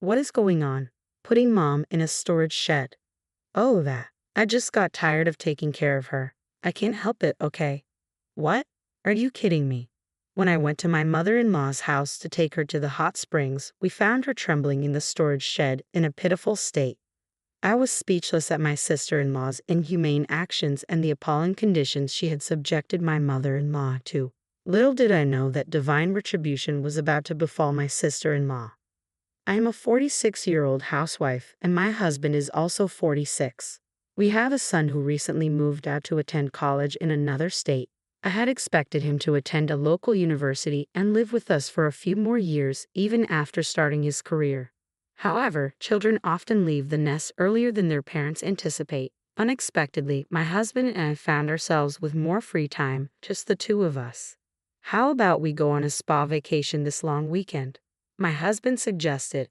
What is going on? Putting mom in a storage shed. Oh, that. I just got tired of taking care of her. I can't help it, okay? What? Are you kidding me? When I went to my mother-in-law's house to take her to the hot springs, we found her trembling in the storage shed in a pitiful state. I was speechless at my sister-in-law's inhumane actions and the appalling conditions she had subjected my mother-in-law to. Little did I know that divine retribution was about to befall my sister-in-law. I am a 46-year-old housewife, and my husband is also 46. We have a son who recently moved out to attend college in another state. I had expected him to attend a local university and live with us for a few more years, even after starting his career. However, children often leave the nest earlier than their parents anticipate. Unexpectedly, my husband and I found ourselves with more free time, just the two of us. How about we go on a spa vacation this long weekend? My husband suggested.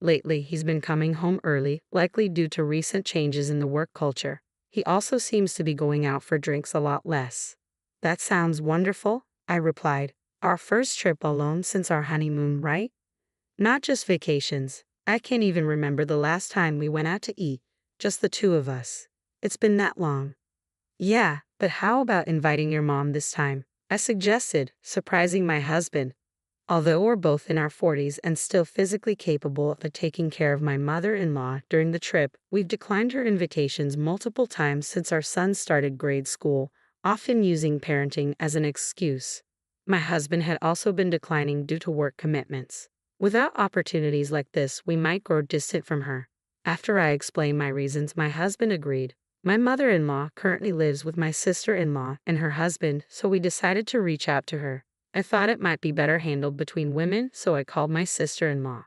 Lately, he's been coming home early, likely due to recent changes in the work culture. He also seems to be going out for drinks a lot less. That sounds wonderful, I replied. Our first trip alone since our honeymoon, right? Not just vacations. I can't even remember the last time we went out to eat, just the two of us. It's been that long. Yeah, but how about inviting your mom this time? I suggested, surprising my husband. Although we're both in our 40s and still physically capable of taking care of my mother-in-law during the trip, we've declined her invitations multiple times since our son started grade school, often using parenting as an excuse. My husband had also been declining due to work commitments. Without opportunities like this, we might grow distant from her. After I explained my reasons, my husband agreed. My mother-in-law currently lives with my sister-in-law and her husband, so we decided to reach out to her. I thought it might be better handled between women, so I called my sister-in-law.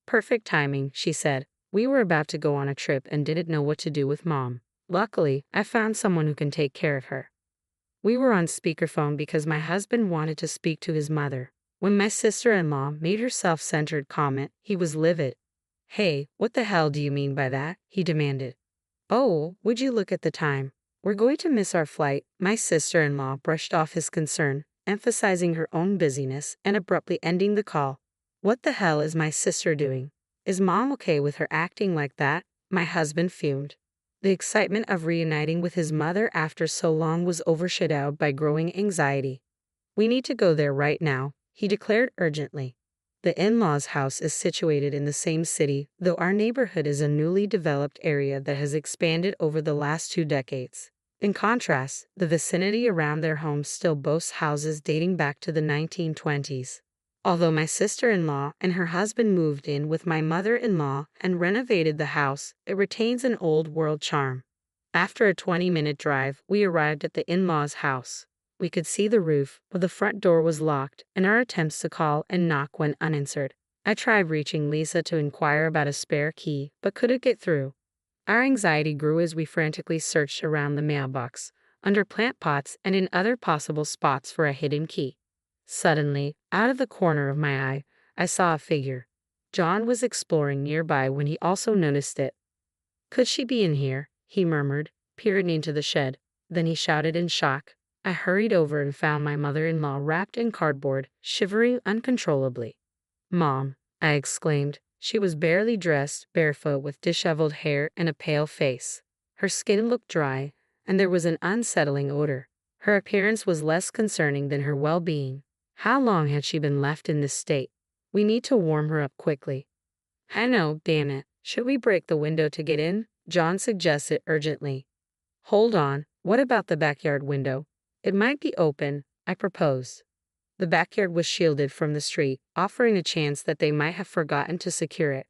Perfect timing, she said. We were about to go on a trip and didn't know what to do with mom. Luckily, I found someone who can take care of her. We were on speakerphone because my husband wanted to speak to his mother. When my sister-in-law made her self-centered comment, he was livid. Hey, what the hell do you mean by that? He demanded. Oh, would you look at the time? We're going to miss our flight. My sister-in-law brushed off his concern, emphasizing her own busyness and abruptly ending the call. What the hell is my sister doing? Is mom okay with her acting like that? My husband fumed. The excitement of reuniting with his mother after so long was overshadowed by growing anxiety. We need to go there right now, he declared urgently. The in-laws' house is situated in the same city, though our neighborhood is a newly developed area that has expanded over the last 2 decades. In contrast, the vicinity around their home still boasts houses dating back to the 1920s. Although my sister-in-law and her husband moved in with my mother-in-law and renovated the house, it retains an old-world charm. After a 20-minute drive, we arrived at the in-laws' house. We could see the roof, but the front door was locked, and our attempts to call and knock went unanswered. I tried reaching Lisa to inquire about a spare key, but couldn't get through. Our anxiety grew as we frantically searched around the mailbox, under plant pots, and in other possible spots for a hidden key. Suddenly, out of the corner of my eye, I saw a figure. John was exploring nearby when he also noticed it. Could she be in here? He murmured, peering into the shed. Then he shouted in shock. I hurried over and found my mother-in-law wrapped in cardboard, shivering uncontrollably. Mom, I exclaimed. She was barely dressed, barefoot with disheveled hair and a pale face. Her skin looked dry, and there was an unsettling odor. Her appearance was less concerning than her well-being. How long had she been left in this state? We need to warm her up quickly. I know, damn it. Should we break the window to get in? John suggested urgently. Hold on, what about the backyard window? It might be open, I proposed. The backyard was shielded from the street, offering a chance that they might have forgotten to secure it.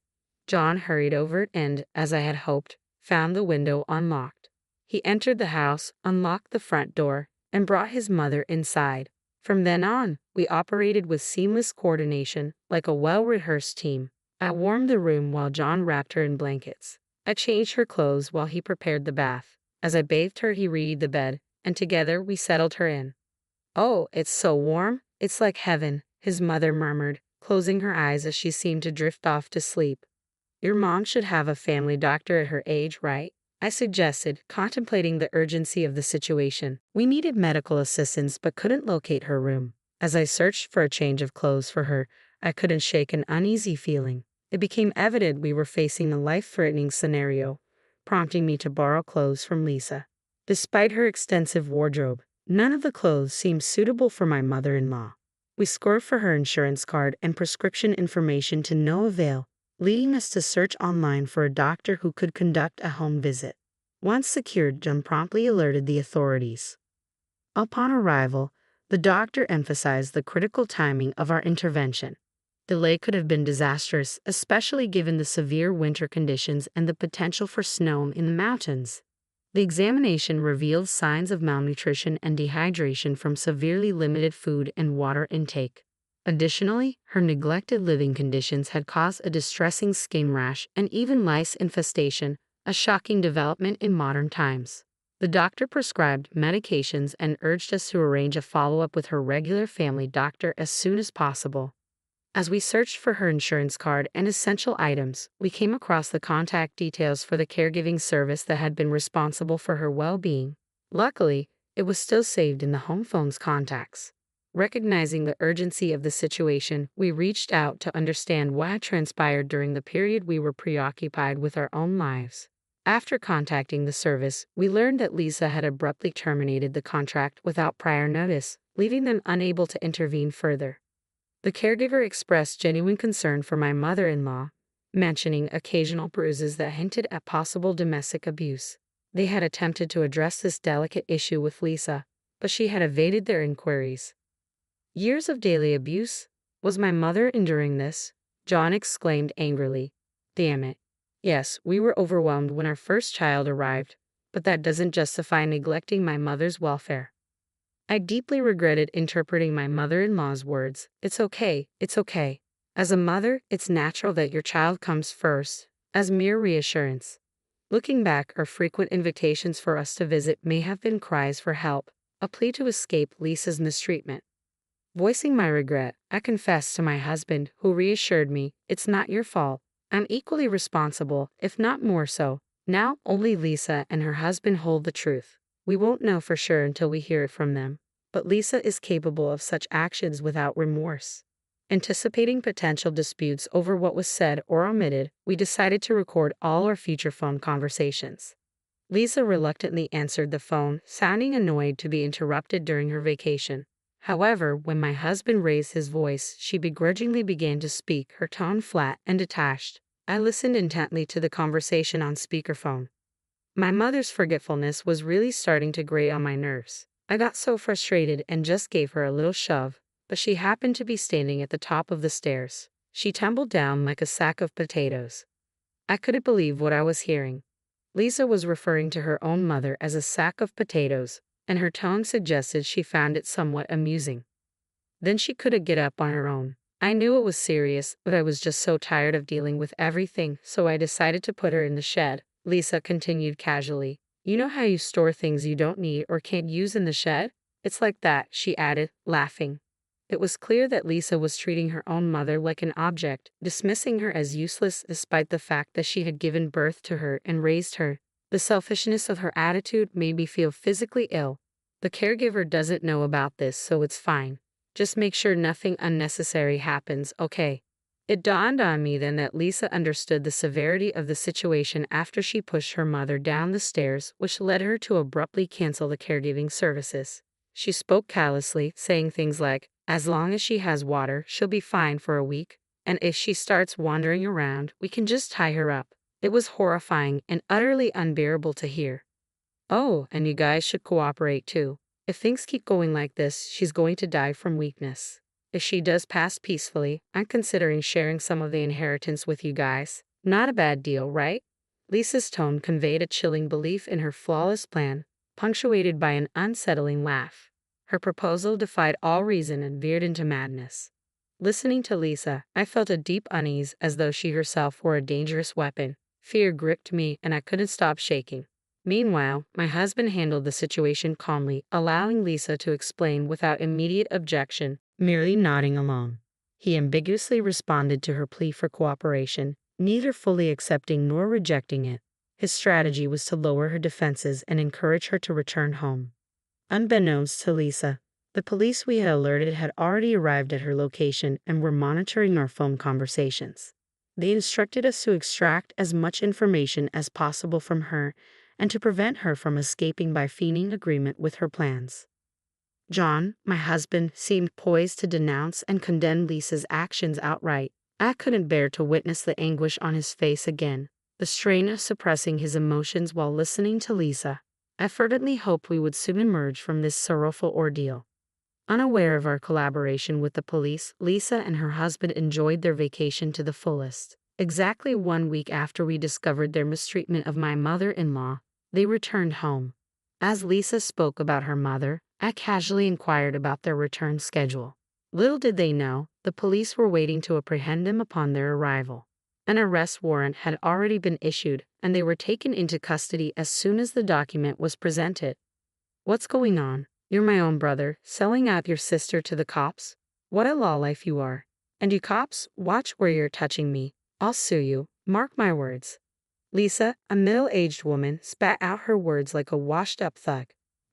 John hurried over and, as I had hoped, found the window unlocked. He entered the house, unlocked the front door, and brought his mother inside. From then on, we operated with seamless coordination, like a well-rehearsed team. I warmed the room while John wrapped her in blankets. I changed her clothes while he prepared the bath. As I bathed her, he readied the bed, and together we settled her in. Oh, it's so warm. It's like heaven, his mother murmured, closing her eyes as she seemed to drift off to sleep. Your mom should have a family doctor at her age, right? I suggested, contemplating the urgency of the situation. We needed medical assistance but couldn't locate her room. As I searched for a change of clothes for her, I couldn't shake an uneasy feeling. It became evident we were facing a life-threatening scenario, prompting me to borrow clothes from Lisa. Despite her extensive wardrobe, none of the clothes seemed suitable for my mother-in-law. We scored for her insurance card and prescription information to no avail, leading us to search online for a doctor who could conduct a home visit. Once secured, John promptly alerted the authorities. Upon arrival, the doctor emphasized the critical timing of our intervention. Delay could have been disastrous, especially given the severe winter conditions and the potential for snow in the mountains. The examination revealed signs of malnutrition and dehydration from severely limited food and water intake. Additionally, her neglected living conditions had caused a distressing skin rash and even lice infestation, a shocking development in modern times. The doctor prescribed medications and urged us to arrange a follow-up with her regular family doctor as soon as possible. As we searched for her insurance card and essential items, we came across the contact details for the caregiving service that had been responsible for her well-being. Luckily, it was still saved in the home phone's contacts. Recognizing the urgency of the situation, we reached out to understand what had transpired during the period we were preoccupied with our own lives. After contacting the service, we learned that Lisa had abruptly terminated the contract without prior notice, leaving them unable to intervene further. The caregiver expressed genuine concern for my mother-in-law, mentioning occasional bruises that hinted at possible domestic abuse. They had attempted to address this delicate issue with Lisa, but she had evaded their inquiries. Years of daily abuse? Was my mother enduring this? John exclaimed angrily. Damn it. Yes, we were overwhelmed when our first child arrived, but that doesn't justify neglecting my mother's welfare. I deeply regretted interpreting my mother-in-law's words. It's okay, it's okay. As a mother, it's natural that your child comes first, as mere reassurance. Looking back, our frequent invitations for us to visit may have been cries for help, a plea to escape Lisa's mistreatment. Voicing my regret, I confessed to my husband, who reassured me, it's not your fault. I'm equally responsible, if not more so. Now, only Lisa and her husband hold the truth. We won't know for sure until we hear it from them, but Lisa is capable of such actions without remorse. Anticipating potential disputes over what was said or omitted, we decided to record all our future phone conversations. Lisa reluctantly answered the phone, sounding annoyed to be interrupted during her vacation. However, when my husband raised his voice, she begrudgingly began to speak, her tone flat and detached. I listened intently to the conversation on speakerphone. My mother's forgetfulness was really starting to grate on my nerves. I got so frustrated and just gave her a little shove, but she happened to be standing at the top of the stairs. She tumbled down like a sack of potatoes. I couldn't believe what I was hearing. Lisa was referring to her own mother as a sack of potatoes, and her tone suggested she found it somewhat amusing. Then she couldn't get up on her own. I knew it was serious, but I was just so tired of dealing with everything, so I decided to put her in the shed. Lisa continued casually. You know how you store things you don't need or can't use in the shed? It's like that, she added, laughing. It was clear that Lisa was treating her own mother like an object, dismissing her as useless despite the fact that she had given birth to her and raised her. The selfishness of her attitude made me feel physically ill. The caregiver doesn't know about this, so it's fine. Just make sure nothing unnecessary happens, okay? It dawned on me then that Lisa understood the severity of the situation after she pushed her mother down the stairs, which led her to abruptly cancel the caregiving services. She spoke callously, saying things like, as long as she has water, she'll be fine for a week, and if she starts wandering around, we can just tie her up. It was horrifying and utterly unbearable to hear. Oh, and you guys should cooperate too. If things keep going like this, she's going to die from weakness. If she does pass peacefully, I'm considering sharing some of the inheritance with you guys. Not a bad deal, right? Lisa's tone conveyed a chilling belief in her flawless plan, punctuated by an unsettling laugh. Her proposal defied all reason and veered into madness. Listening to Lisa, I felt a deep unease as though she herself were a dangerous weapon. Fear gripped me and I couldn't stop shaking. Meanwhile, my husband handled the situation calmly, allowing Lisa to explain without immediate objection, merely nodding along. He ambiguously responded to her plea for cooperation, neither fully accepting nor rejecting it. His strategy was to lower her defenses and encourage her to return home. Unbeknownst to Lisa, the police we had alerted had already arrived at her location and were monitoring our phone conversations. They instructed us to extract as much information as possible from her and to prevent her from escaping by feigning agreement with her plans. John, my husband, seemed poised to denounce and condemn Lisa's actions outright. I couldn't bear to witness the anguish on his face again, the strain of suppressing his emotions while listening to Lisa. I fervently hoped we would soon emerge from this sorrowful ordeal. Unaware of our collaboration with the police, Lisa and her husband enjoyed their vacation to the fullest. Exactly 1 week after we discovered their mistreatment of my mother-in-law, they returned home. As Lisa spoke about her mother, I casually inquired about their return schedule. Little did they know, the police were waiting to apprehend them upon their arrival. An arrest warrant had already been issued, and they were taken into custody as soon as the document was presented. What's going on? You're my own brother, selling out your sister to the cops? What a lowlife you are. And you cops, watch where you're touching me. I'll sue you, mark my words. Lisa, a middle-aged woman, spat out her words like a washed-up thug.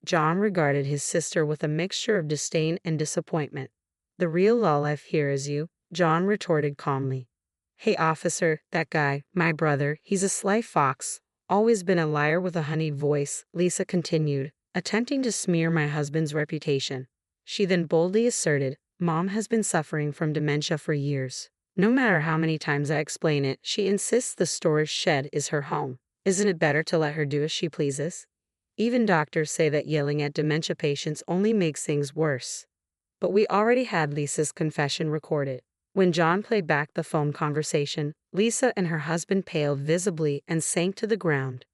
John regarded his sister with a mixture of disdain and disappointment. The real lowlife here is you, John retorted calmly. Hey officer, that guy, my brother, he's a sly fox, always been a liar with a honeyed voice, Lisa continued, attempting to smear my husband's reputation. She then boldly asserted, Mom has been suffering from dementia for years. No matter how many times I explain it, she insists the storage shed is her home. Isn't it better to let her do as she pleases? Even doctors say that yelling at dementia patients only makes things worse. But we already had Lisa's confession recorded. When John played back the phone conversation, Lisa and her husband paled visibly and sank to the ground.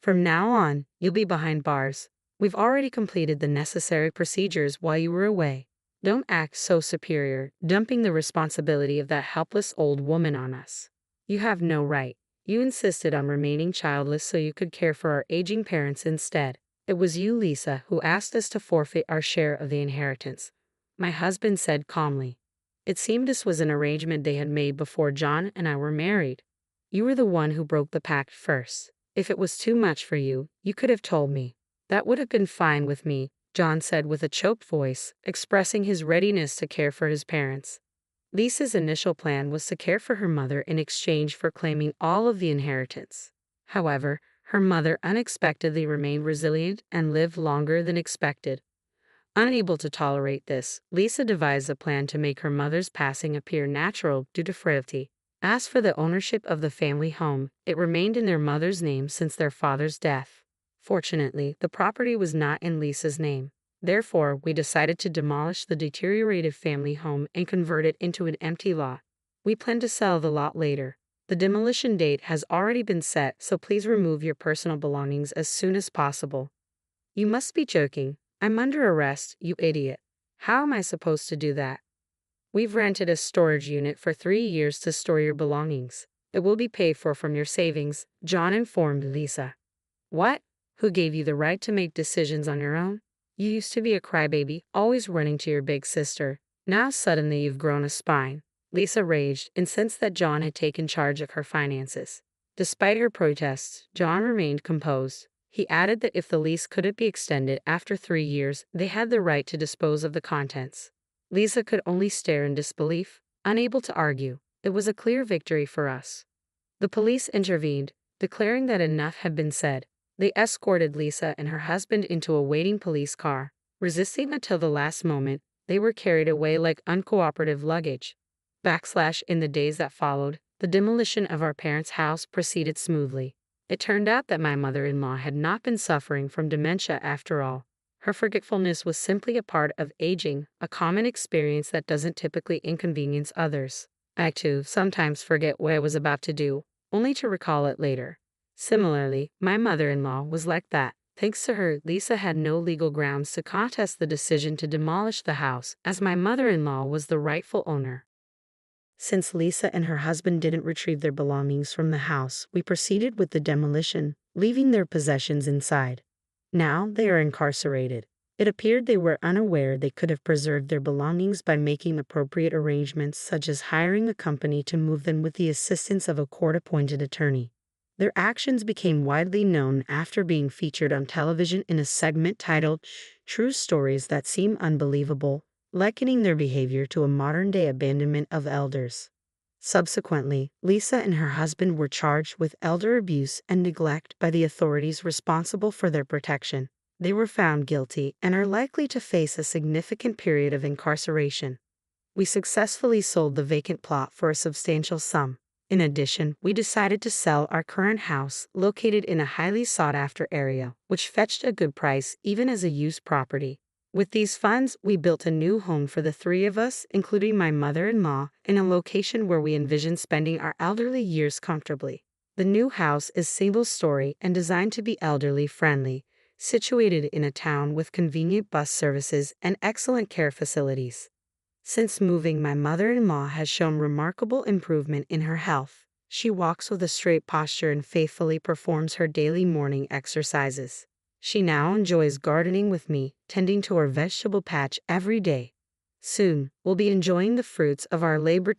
From now on, you'll be behind bars. We've already completed the necessary procedures while you were away. Don't act so superior, dumping the responsibility of that helpless old woman on us. You have no right. You insisted on remaining childless so you could care for our aging parents instead. It was you, Lisa, who asked us to forfeit our share of the inheritance. My husband said calmly. It seemed this was an arrangement they had made before John and I were married. You were the one who broke the pact first. If it was too much for you, you could have told me. That would have been fine with me, John said with a choked voice, expressing his readiness to care for his parents. Lisa's initial plan was to care for her mother in exchange for claiming all of the inheritance. However, her mother unexpectedly remained resilient and lived longer than expected. Unable to tolerate this, Lisa devised a plan to make her mother's passing appear natural due to frailty. As for the ownership of the family home, it remained in their mother's name since their father's death. Fortunately, the property was not in Lisa's name. Therefore, we decided to demolish the deteriorated family home and convert it into an empty lot. We plan to sell the lot later. The demolition date has already been set, so please remove your personal belongings as soon as possible. You must be joking. I'm under arrest, you idiot. How am I supposed to do that? We've rented a storage unit for 3 years to store your belongings. It will be paid for from your savings, John informed Lisa. What? Who gave you the right to make decisions on your own? You used to be a crybaby, always running to your big sister. Now suddenly you've grown a spine. Lisa raged, incensed that John had taken charge of her finances. Despite her protests, John remained composed. He added that if the lease couldn't be extended after 3 years, they had the right to dispose of the contents. Lisa could only stare in disbelief, unable to argue. It was a clear victory for us. The police intervened, declaring that enough had been said. They escorted Lisa and her husband into a waiting police car. Resisting until the last moment, they were carried away like uncooperative luggage. In the days that followed, the demolition of our parents' house proceeded smoothly. It turned out that my mother-in-law had not been suffering from dementia after all. Her forgetfulness was simply a part of aging, a common experience that doesn't typically inconvenience others. I too sometimes forget what I was about to do, only to recall it later. Similarly, my mother-in-law was like that. Thanks to her, Lisa had no legal grounds to contest the decision to demolish the house, as my mother-in-law was the rightful owner. Since Lisa and her husband didn't retrieve their belongings from the house, we proceeded with the demolition, leaving their possessions inside. Now they are incarcerated. It appeared they were unaware they could have preserved their belongings by making appropriate arrangements such as hiring a company to move them with the assistance of a court-appointed attorney. Their actions became widely known after being featured on television in a segment titled True Stories That Seem Unbelievable, likening their behavior to a modern-day abandonment of elders. Subsequently, Lisa and her husband were charged with elder abuse and neglect by the authorities responsible for their protection. They were found guilty and are likely to face a significant period of incarceration. We successfully sold the vacant plot for a substantial sum. In addition, we decided to sell our current house, located in a highly sought-after area, which fetched a good price even as a used property. With these funds, we built a new home for the three of us, including my mother-in-law, in a location where we envision spending our elderly years comfortably. The new house is single-story and designed to be elderly-friendly, situated in a town with convenient bus services and excellent care facilities. Since moving, my mother-in-law has shown remarkable improvement in her health. She walks with a straight posture and faithfully performs her daily morning exercises. She now enjoys gardening with me, tending to our vegetable patch every day. Soon, we'll be enjoying the fruits of our labor